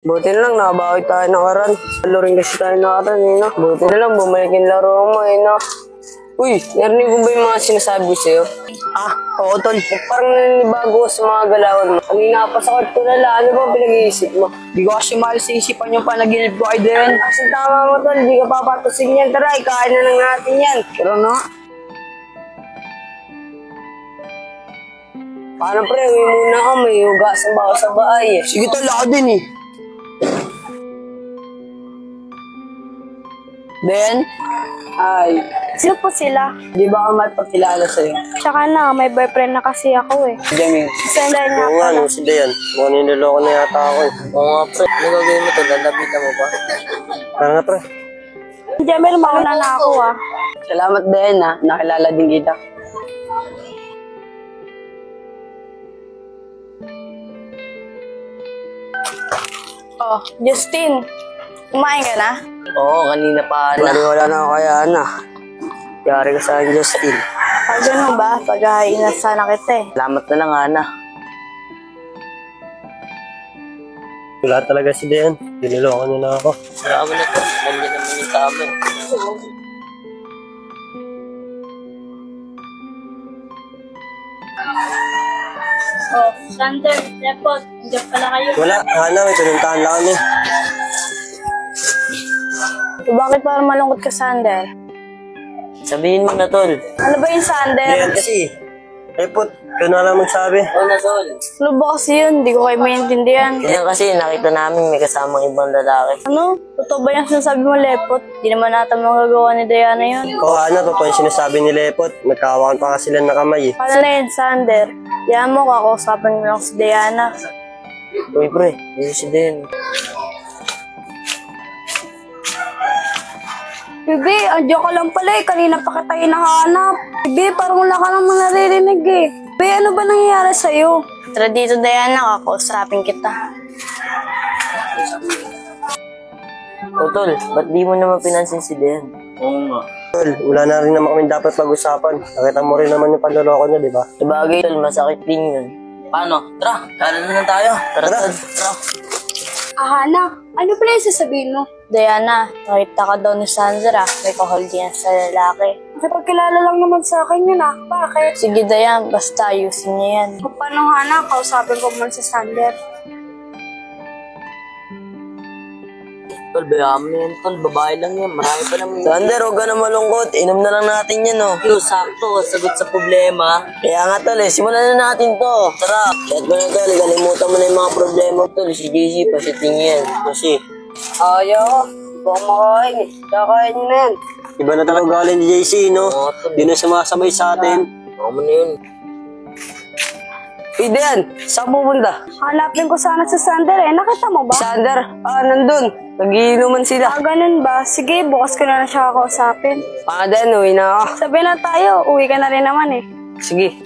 Buti na lang, nakabawi tayo nakaraan. Lalo rin kasi tayo nakaraan, eh, no? Buti na lang, bumalik yung laro mo, eh, no? Uy, narinig mo ba yung mga sinasabi ko sa'yo? Oo, tol. Parang naninibago ko sa mga galawan mo. Kanina pa sa kwarto na lang, ano ba ang pinag-iisip mo? Di ko kasi maalis sa isipan yung panaginip ko kay Den. Kasi tama mo, tol, hindi ka papatusin yan. Tara, ikain na lang natin yan. Pero na. Paano pre, uwi muna ka, may hugasan ba ako sa bahay, eh. Sige, tol, ako din eh. Den? Ay, Sino po sila? di ba ako magpakilala sa'yo? Tsaka na, may boyfriend na kasi ako eh. Jamie. Sender niya Oo nga, pala. no, si Dayan. Mukhang niloloko na yata ako, eh. Oo nga, pre. Ano gagawin mo to? Lalapitan mo ba? Tara na, pre. Jamel, mauna na ako ah. Salamat din, ha. Nakilala din kita. Oh, Justin, kumain ka na? Oo, kanina pa, Ana. Wala na ako kaya, Ana. Yari ka sa akin, Justin. Pag ganun ba, paghahain na sana kita eh. Salamat na lang, Ana. Wala talaga si Dayan. Diniloko niya na ako. Marami na to. Nandiyan naman yung tama. Oh, Sander, Repot, diyan pala kayo. Wala, Ana. May pinuntahan lang kami. So, bakit parang malungkot ka, Sander? Sabihin mo na, Tol. Ano ba yung Sander? Dayan kasi. Repot, ikaw na lang magsabi. Oo na, Tol. Ano ba kasi yun? Di ko kayo maintindihan. Yan kasi, nakita namin may kasamang ibang lalaki. Ano? Totoo ba yung sinasabi mo, Lepot? Di naman natin magagawa ni Diana yun. Oo, Ana. Totoo yung sinasabi ni Lepot. Nagkawakan pa kasi sila ng kamay, eh. Paano na yun, Sander? Yan mo, kakausapin mo lang si Diana. Uy, pre. Hindi si Dayan. Bibi, andiyan ka lang pala eh. Kanina pa kita hinahanap. Bibi, parang wala ka namang naririnig eh. Bibi, ano ba nangyayari sa'yo? Tara dito, Diana. Kakausapin kita. O, Tol, ba't di mo naman pinansin si Dayan? Oo nga. Tol, wala na rin naman kami dapat pag-usapan. Nakita mo rin naman yung panloloko niya, di ba? Sabagay, Tol, masakit din yun. Paano? Tara, kanan na tayo. Tara, Tol. Tara. Hana, ano pala yung sasabihin mo? Diana, nakita ka daw ni Sandra. May kahol yan sa lalaki. Nakipagkilala lang naman sa akin yun ah. Bakit? Sige, Diana, basta ayusin niya yan. Paano, Hana? Kausapin ko muna sa Sander. Tol, bayaan mo yan, Tol. Babae lang yan. Marami pa naman. Sander, huwag ka na malungkot. Inom na lang natin yan, oh. Yo, sakto. Sagot sa problema. Kaya nga, Tol, eh. Simulan na natin to. Tara. Kahit mo na, Tol. Kalimutan mo na yung mga problema, Tol. Si JC, pasiting yan. Kasi. Ayaw. Huwag makain. Kakain nyo na yan. Iba na talaga galing ni JC, no? Di na sumasabay sa atin. Baka mo na yun. Hey, Dan, saan pupunta? Hanapin ko sana sa Sander eh. Nakita mo ba? Sander, nandun. Nagiinuman sila. Ganun ba? Sige, bukas ko na siya kakausapin. Dan, uwi na ako. Sabi na tayo, uwi ka na rin naman eh. Sige.